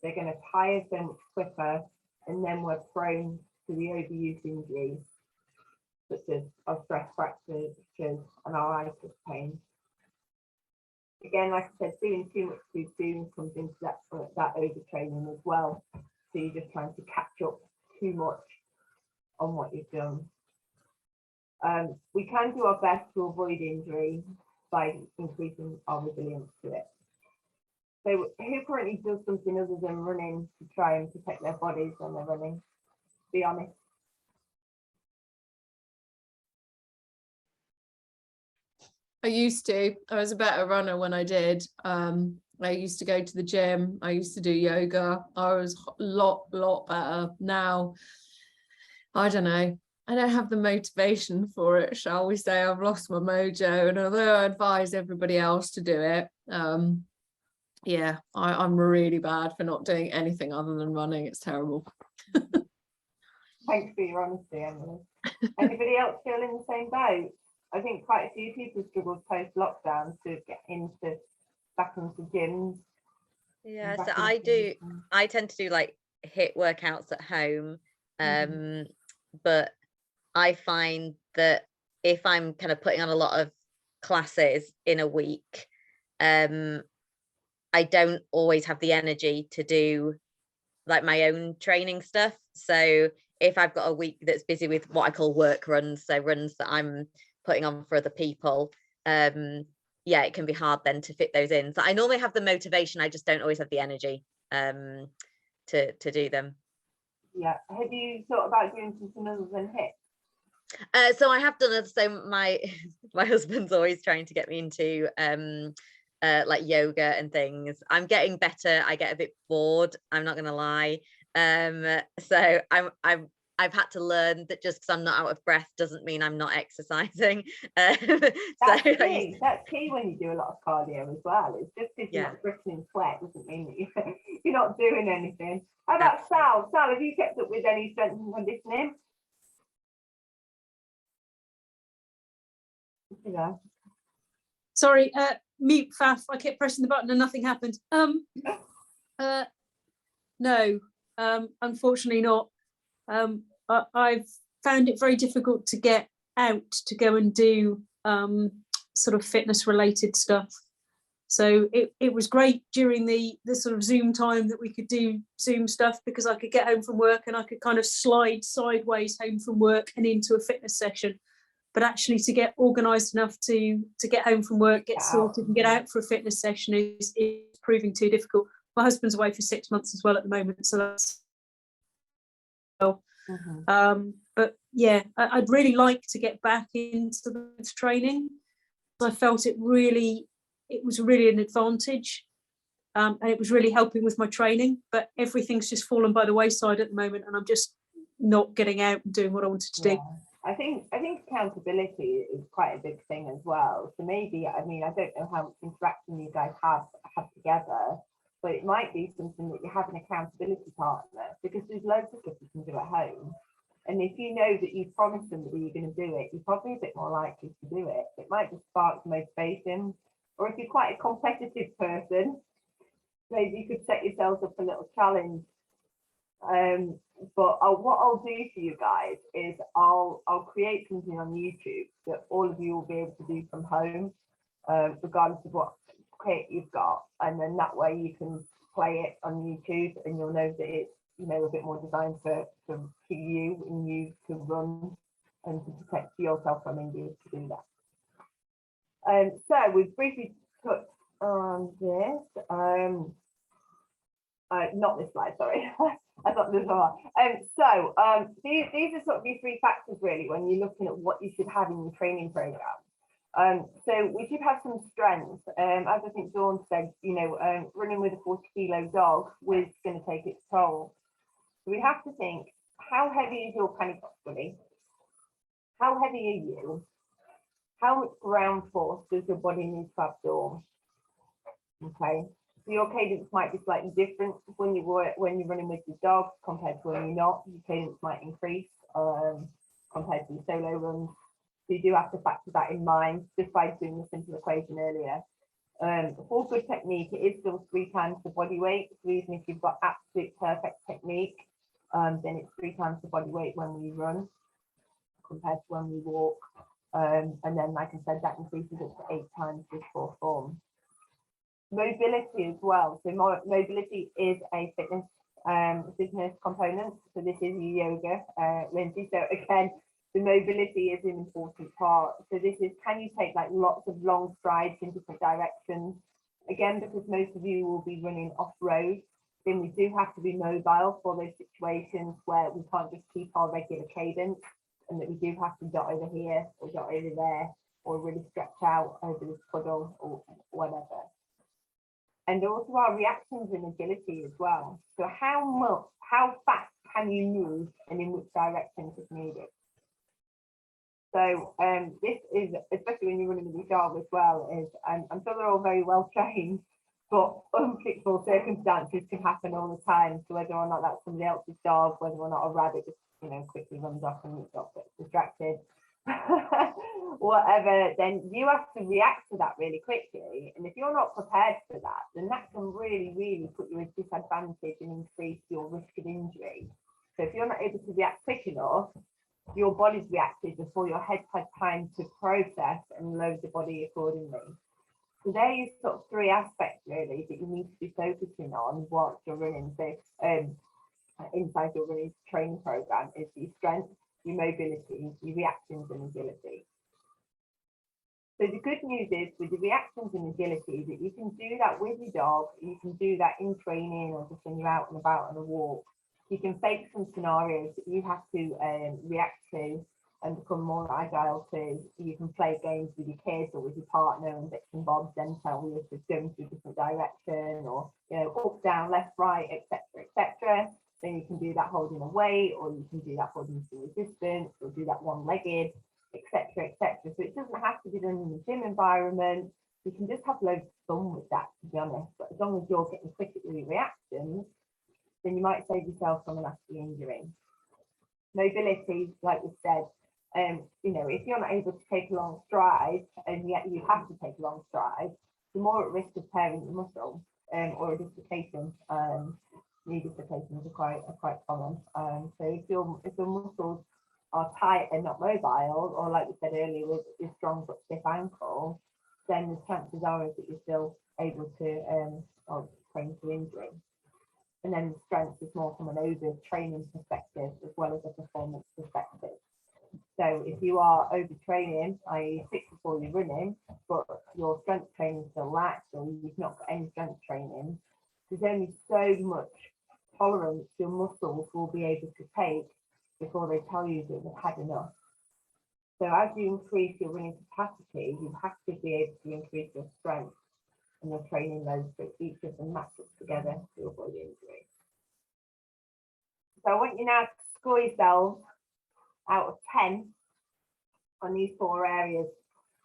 They're going to tire so much quicker, and then we're prone to the overuse injuries, such as our stress fractures and our itis pain. Again, like I said, doing too much too soon comes into that overtraining as well. So you're just trying to catch up too much on what you've done. We can do our best to avoid injury by increasing our resilience to it. So who currently does something other than running to try and protect their bodies when they're running? Be honest. I was a better runner when I did. I used to go to the gym. I used to do yoga. I was a lot better. Now, I don't know. I don't have the motivation for it, shall we say. I've lost my mojo. And although I advise everybody else to do it, yeah, I'm really bad for not doing anything other than running. It's terrible. Thanks for your honesty, Emily. Anybody else feeling the same boat? I think quite a few people struggled post-lockdown to get back into gyms. Yeah, Back so into I tend to do like HIIT workouts at home. Mhm. But I find that if I'm kind of putting on a lot of classes in a week, I don't always have the energy to do like my own training stuff. So if I've got a week that's busy with what I call work runs, so runs that I'm putting on for other people, yeah, it can be hard then to fit those in. So I normally have the motivation, I just don't always have the energy to do them. Yeah. Have you thought about doing something other than HIIT? So I have done it. So my husband's always trying to get me into like yoga and things. I'm getting better. I get a bit bored, I'm not gonna lie. So I've had to learn that just because I'm not out of breath doesn't mean I'm not exercising. That's key. That's key when you do a lot of cardio as well. It's just because you're not dripping sweat doesn't mean that you're not doing anything. How about Sal? Sal, have you kept up with any strength and conditioning? Yeah. Sorry, mute faff. I kept pressing the button and nothing happened. No, unfortunately not. I've found it very difficult to get out to go and do sort of fitness related stuff. So it was great during the sort of Zoom time that we could do Zoom stuff, because I could get home from work and I could kind of slide sideways home from work and into a fitness session. But actually to get organised enough to get home from work, get sorted and get out for a fitness session is proving too difficult. My husband's away for 6 months as well at the moment, so that's but yeah, I'd really like to get back into the training. I felt it was really an advantage, and it was really helping with my training, but everything's just fallen by the wayside at the moment, and I'm just not getting out and doing what I wanted to do. I think accountability is quite a big thing as well. So maybe, I mean, I don't know how much interaction you guys have together, but it might be something that you have an accountability partner, because there's loads of stuff you can do at home. And if you know that you promised somebody you're going to do it, you're probably a bit more likely to do it. It might just spark motivation. Or if you're quite a competitive person, maybe you could set yourselves up a little challenge. But what I'll do for you guys is I'll create something on YouTube that all of you will be able to do from home, regardless of what kit you've got, and then that way you can play it on YouTube and you'll know that it's, you know, a bit more designed for you and you to run and to protect yourself from injuries to do that. So we've briefly touched on this. Not this slide, sorry. I thought this was these are sort of your three factors really when you're looking at what you should have in your training program. So we should have some strength. As I think Dawn said, you know, running with a 40-kilo dog was going to take its toll. So we have to think, how heavy is your Canicross buddy? How heavy are you? How much ground force does your body need to absorb? Okay. So your cadence might be slightly different when you're running with your dog compared to when you're not. Your cadence might increase compared to your solo runs. So you do have to factor that in mind just by doing the simple equation earlier. For good technique, it is still 3 times the body weight. So even if you've got absolute perfect technique, then it's 3 times the body weight when we run compared to when we walk. And then, like I said, that increases up to 8 times just for form. Mobility as well. So mobility is a fitness component. So this is your yoga, Lindsay. So again, the mobility is an important part. So this is, can you take like lots of long strides in different directions? Again, because most of you will be running off-road, then we do have to be mobile for those situations where we can't just keep our regular cadence, and that we do have to dot over here or dot over there, or really stretch out over this puddle or whatever. And also our reactions and agility as well. So how fast can you move and in which directions if needed? So this is, especially when you're running with your dog as well, is I'm sure they're all very well trained, but unpredictable circumstances can happen all the time. So whether or not that's somebody else's dog, whether or not a rabbit just, you know, quickly runs off and gets distracted, whatever, then you have to react to that really quickly. And if you're not prepared for that, then that can really, really put you at a disadvantage and increase your risk of injury. So if you're not able to react quick enough, your body's reacted before your head had time to process and load the body accordingly. So there are sort of three aspects really that you need to be focusing on whilst you're running. So inside your running training program is your strength, your mobility, your reactions and agility. So the good news is with the reactions and agility that you can do that with your dog, you can do that in training or just when you're out and about on a walk. You can fake some scenarios that you have to react to and become more agile to. You can play games with your kids or with your partner and bits and bobs, then tell you to go into a different direction or, you know, up, down, left, right, etc., etc. Then you can do that holding a weight, or you can do that holding some resistance, or do that one-legged, etc., etc. So it doesn't have to be done in the gym environment. You can just have loads of fun with that, to be honest. But as long as you're getting quick at your reactions, then you might save yourself from a nasty injury. Mobility, like we said, you know, if you're not able to take a long stride, and yet you have to take a long stride, you're more at risk of tearing your muscle or a dislocation. Knee dislocations are quite common. So if your muscles are tight and not mobile, or like we said earlier, with your strong but stiff ankle, then the chances are that you're still able to train to injury. And then the strength is more from an overtraining perspective as well as a performance perspective. So if you are overtraining, i.e. 6 before you're running, but your strength training still lacks, or you've not got any strength training, there's only so much tolerance your muscles will be able to take before they tell you that they've had enough. So as you increase your running capacity, you have to be able to increase your strength and your training loads, so each of them match up together to avoid injury. So I want you now to score yourselves out of 10 on these 4 areas.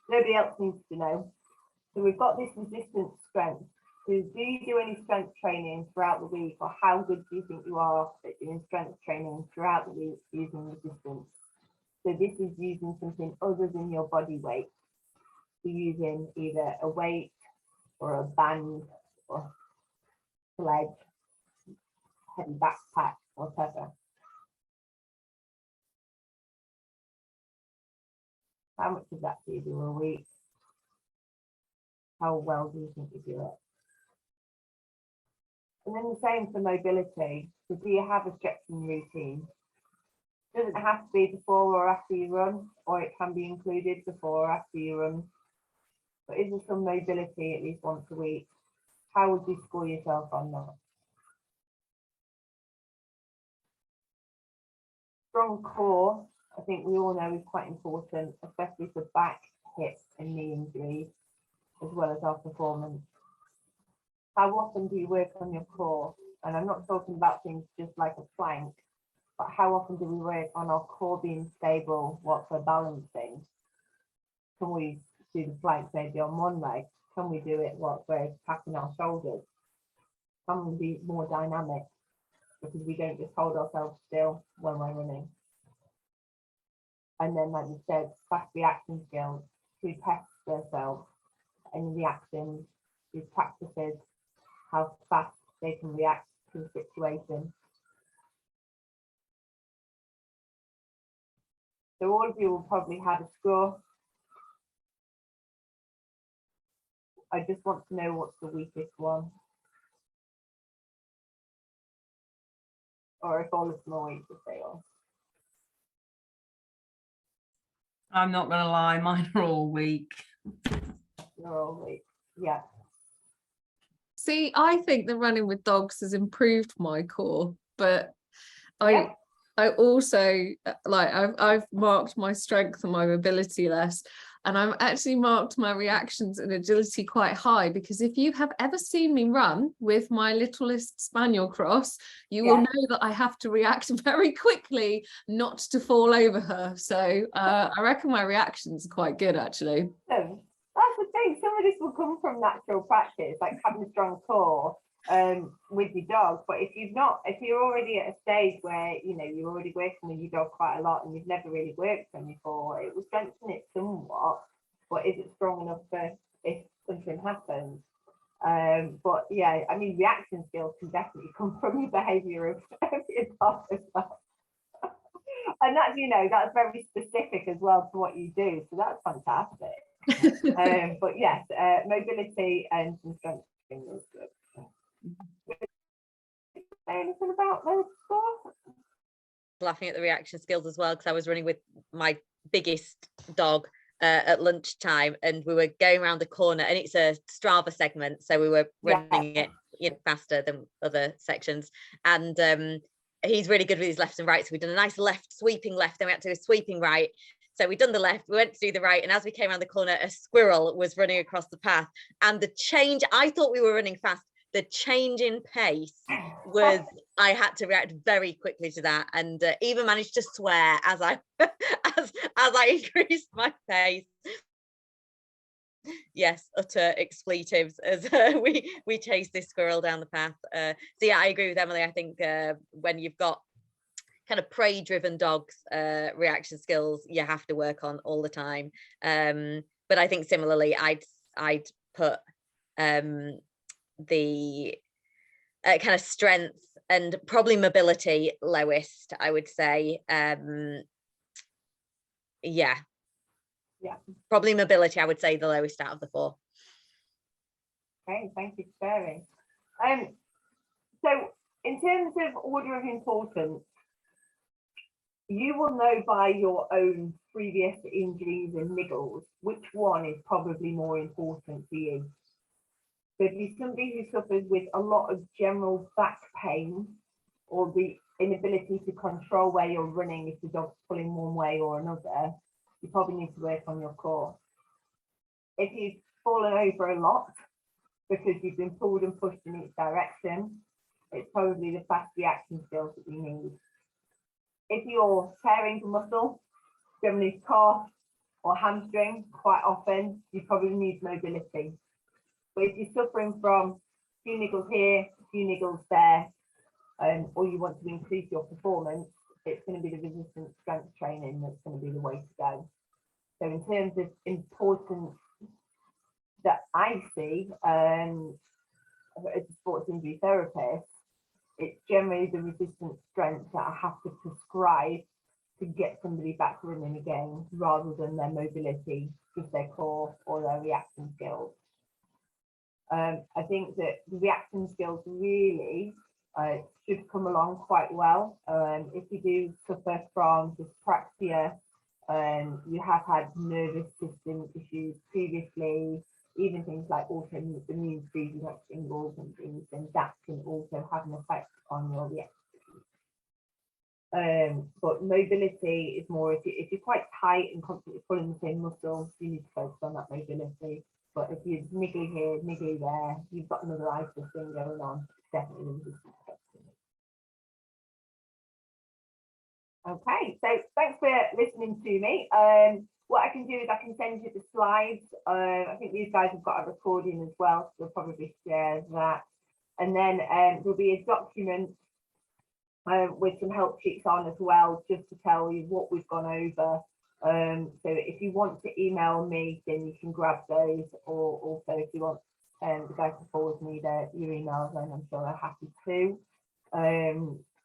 Nobody else needs to know. So we've got this resistance strength. So do you do any strength training throughout the week, or how good do you think you are at doing strength training throughout the week using resistance? So this is using something other than your body weight. So using either a weight or a band or sledge, heavy backpack, whatever. How much of that do you do a week? How well do you think you do it? And then the same for mobility. So do you have a stretching routine? It doesn't have to be before or after you run, or it can be included before or after you run. But is there some mobility at least once a week? How would you score yourself on that? Strong core, I think we all know, is quite important, especially for back, hip and knee injuries, as well as our performance. How often do you work on your core? And I'm not talking about things just like a plank, but how often do we work on our core being stable, what for balancing? Can we do the plank maybe on one leg? Can we do it what we're tapping our shoulders? Can we be more dynamic? Because we don't just hold ourselves still when we're running. And then, like you said, fast reaction skills. We test ourselves in reactions, these practices, how fast they can react to the situation. So all of you will probably have a score. I just want to know what's the weakest one. Or if all of them are weak, if they are. I'm not going to lie, mine are all weak. They're all weak, yeah. See, I think the running with dogs has improved my core, but Yeah. I also like I've marked my strength and my mobility less, and I've actually marked my reactions and agility quite high, because if you have ever seen me run with my littlest spaniel cross, you will know that I have to react very quickly not to fall over her. So I reckon my reactions are quite good actually. So that's the thing, some of this will come from natural practice, like having a strong core, with your dog. But if you're already at a stage where you're already working with your dog quite a lot and you've never really worked with them before, it will strengthen it somewhat, but is it strong enough for if something happens? But yeah, I mean, reaction skills can definitely come from your behaviour of your dog as well. And that's, that's very specific as well to what you do, so that's fantastic. But yes, mobility and some strengthening is good. Anything about those stuff? Laughing at the reaction skills as well, because I was running with my biggest dog at lunchtime, and we were going around the corner, and it's a Strava segment, so we were running it faster than other sections, and he's really good with his left and right, so we've done a nice sweeping left, then we had to do a sweeping right. So we'd done the left, we went to do the right, and as we came around the corner, a squirrel was running across the path, and the change, I thought we were running fast, the change in pace was, I had to react very quickly to that, and even managed to swear as I as I increased my pace. Yes, utter expletives as we chased this squirrel down the path. So yeah, I agree with Emily. I think when you've got kind of prey-driven dogs, reaction skills you have to work on all the time. But I think similarly, I'd put the kind of strength and probably mobility lowest, I would say. Yeah, probably mobility, I would say the lowest out of the four. Okay, thank you for sharing. So in terms of order of importance, you will know by your own previous injuries and niggles which one is probably more important for you. So if you're somebody who suffers with a lot of general back pain or the inability to control where you're running if the dog's pulling one way or another, you probably need to work on your core. If you've fallen over a lot because you've been pulled and pushed in each direction, it's probably the fast reaction skills that you need. If you're tearing the muscle, generally calf or hamstring, quite often, you probably need mobility. But if you're suffering from a few niggles here, a few niggles there, or you want to increase your performance, it's going to be the resistance strength training that's going to be the way to go. So in terms of importance that I see as a sports injury therapist, it's generally the resistance strength that I have to prescribe to get somebody back running again, rather than their mobility, just their core or their reaction skills. I think that the reaction skills really should come along quite well. If you do suffer from dyspraxia, you have had nervous system issues previously, even things like autoimmune diseases like shingles and things, then that can also have an effect on your reaction. But mobility is more, if you're quite tight and constantly pulling the same muscles, you need to focus on that mobility. But if you're niggly here, niggly there, you've got another itis thing going on, definitely resistance. Okay, so thanks for listening to me. What I can do is I can send you the slides. I think these guys have got a recording as well, so we'll probably share that. And then there'll be a document with some help sheets on as well, just to tell you what we've gone over. So if you want to email me, then you can grab those, or also if you want the guys to forward me your emails, then I'm sure they're happy to.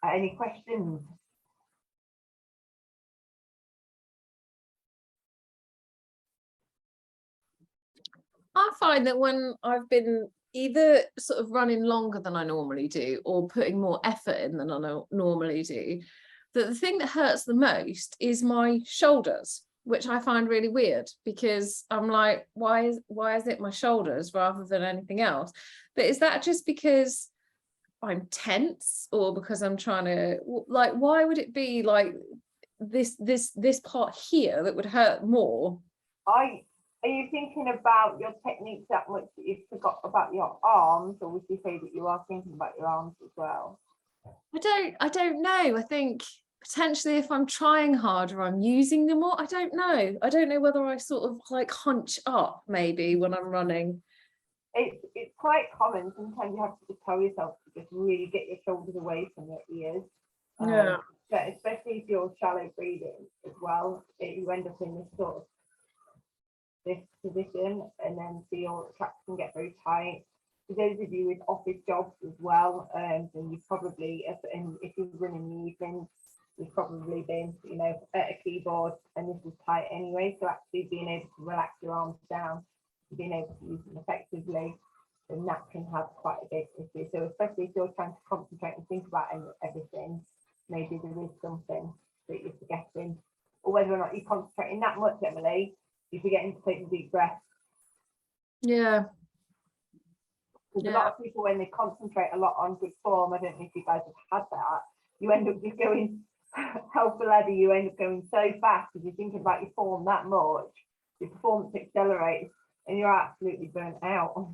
Any questions? I find that when I've been either sort of running longer than I normally do or putting more effort in than I normally do, that the thing that hurts the most is my shoulders, which I find really weird, because I'm like, why is it my shoulders rather than anything else? But is that just because I'm tense, or because I'm trying to, like, why would it be like this part here that would hurt more? Are you thinking about your techniques that much that you forgot about your arms, or would you say that you are thinking about your arms as well? I don't know. I think potentially if I'm trying harder, I'm using them more. I don't know. I don't know whether I sort of like hunch up maybe when I'm running. It's quite common. Sometimes you have to just tell yourself to just really get your shoulders away from your ears. Yeah. But especially if you're shallow breathing as well, you end up in this sort of this position, and then so your traps can get very tight. For those of you with office jobs as well, then you probably, and if you're running the evenings, you've probably been, you know, at a keyboard and this is tight anyway. So actually being able to relax your arms down, being able to use them effectively, then that can have quite a big issue. So especially if you're trying to concentrate and think about everything, maybe there is something that you're forgetting, or whether or not you're concentrating that much, Emily, you're forgetting to take a deep breath. Yeah. Because a lot of people, when they concentrate a lot on good form, I don't know if you guys have had that, you end up just going hell for leather, you end up going so fast because you're thinking about your form that much, your performance accelerates and you're absolutely burnt out.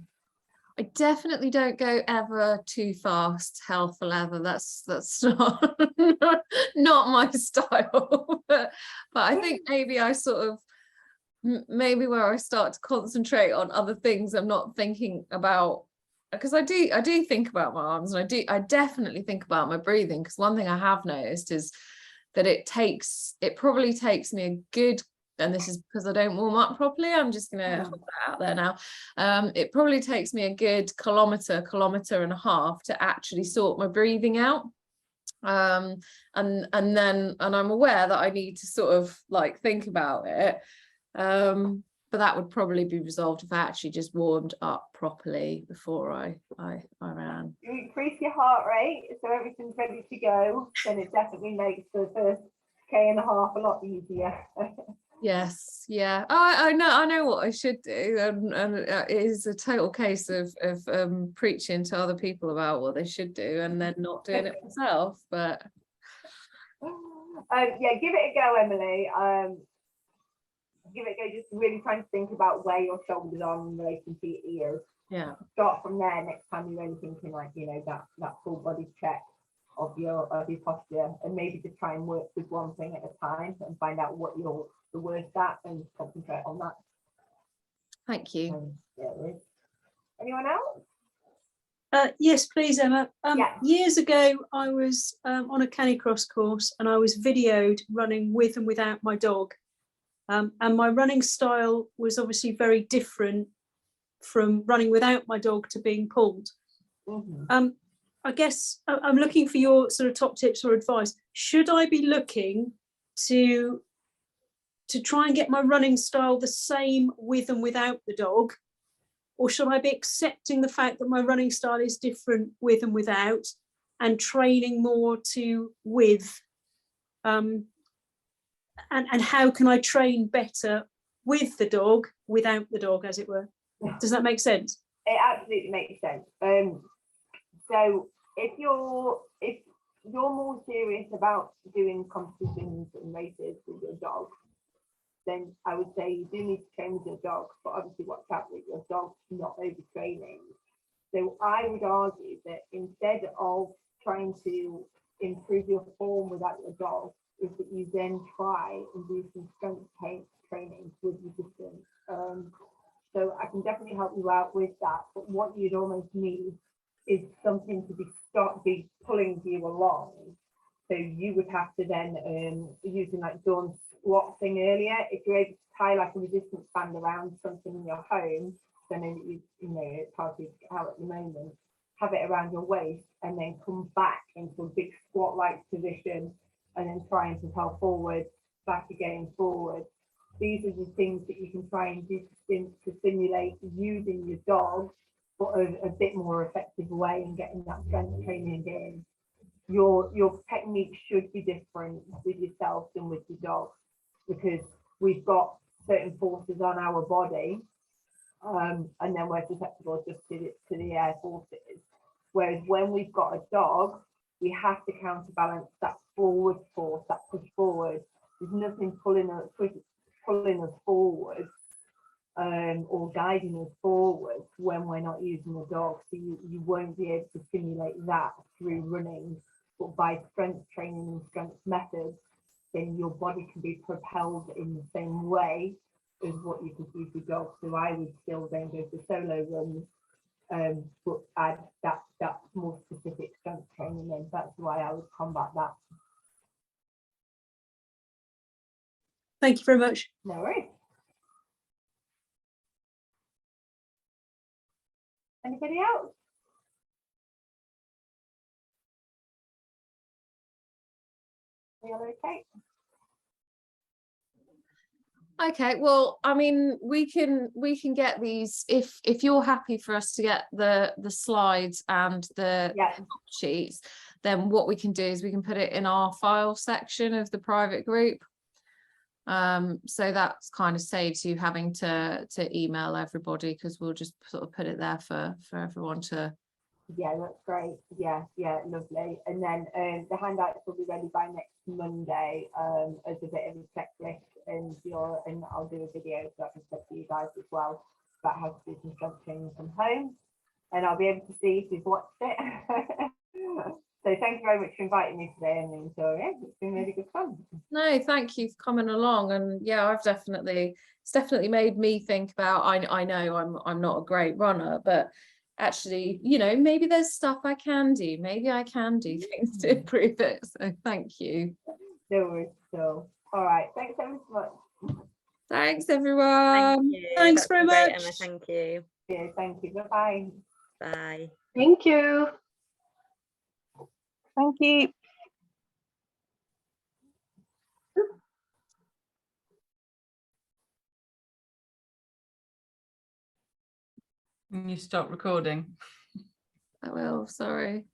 I definitely don't go ever too fast, hell for leather. That's not not my style. But I think maybe I sort of maybe where I start to concentrate on other things, I'm not thinking about, because I do think about my arms, and I definitely think about my breathing, because one thing I have noticed is that it probably takes me a good, and this is because I don't warm up properly, I'm just gonna put that out there now, it probably takes me a good kilometre and a half to actually sort my breathing out, and I'm aware that I need to sort of like think about it, but that would probably be resolved if I actually just warmed up properly before I ran. You increase your heart rate so everything's ready to go, then it definitely makes the first K and a half a lot easier. Yes, yeah. I know what I should do, and it is a total case of preaching to other people about what they should do and then not doing it myself. But yeah, give it a go, Emily. Give it a go. Just really trying to think about where your shoulders are in relation to your ears. Yeah. Start from there next time you're only thinking, like, you know, that full body check of your posture, and maybe just try and work with one thing at a time and find out what you're the worst at and concentrate on that. Thank you. Yeah, anyone else? Yes, please, Emma. Yeah. Years ago, I was on a Canicross course, and I was videoed running with and without my dog. And my running style was obviously very different from running without my dog to being pulled. Mm-hmm. I guess I'm looking for your sort of top tips or advice. Should I be looking to try and get my running style the same with and without the dog? Or should I be accepting the fact that my running style is different with and without, and training more to with? And how can I train better with the dog, without the dog, as it were? Does that make sense? It absolutely makes sense. So if you're more serious about doing competitions and races with your dog, then I would say you do need to train with your dog, but obviously watch out that your dog's not overtraining. So I would argue that instead of trying to improve your form without your dog, is that you then try and do some strength training with resistance. So I can definitely help you out with that, but what you'd almost need is something to be pulling you along. So you would have to then, using like Dawn's squat thing earlier, if you're able to tie like a resistance band around something in your home, so I know that you know it's hard to get out at the moment, have it around your waist and then come back into a big squat-like position and then try and propel forward, back again, forward. These are the things that you can try and do to stimulate using your dog, but a bit more effective way and getting that strength training in. Your technique should be different with yourself than with your dog, because we've got certain forces on our body, and then we're susceptible just to the air forces. Whereas when we've got a dog, we have to counterbalance that forward force, that push forward. There's nothing pulling us forward or guiding us forward when we're not using the dog. So you won't be able to stimulate that through running, but by strength training and strength methods, then your body can be propelled in the same way as what you could do for dogs. So I would still then go for solo runs but add that more specific strength training in. That's why I would combat that. Thank you very much. No worries. Anybody else? Are you all okay? Okay, well, I mean, we can get these if you're happy for us to get the slides and the sheets, then what we can do is we can put it in our file section of the private group. So that's kind of saves you having to email everybody, because we'll just sort of put it there for everyone to. Yeah, that's great. Yeah, lovely. And then the handouts will be ready by next Monday as a bit of a checklist, and I'll do a video so I can send to you guys as well about how to do some strength training from home, and I'll be able to see if you've watched it. So thank you very much for inviting me today, and Victoria. It's been really good fun. No, thank you for coming along, and yeah, it's definitely made me think about. I know I'm not a great runner, but actually, you know, maybe there's stuff I can do. Maybe I can do things to improve it. So thank you. No worries. So, all right. Thanks ever so much. Thanks, everyone. Thank you. Thanks That's very been great, much. Emma. Thank you. Yeah, thank you. Bye-bye. Bye. Thank you. Thank you. You stop recording. I will. Sorry.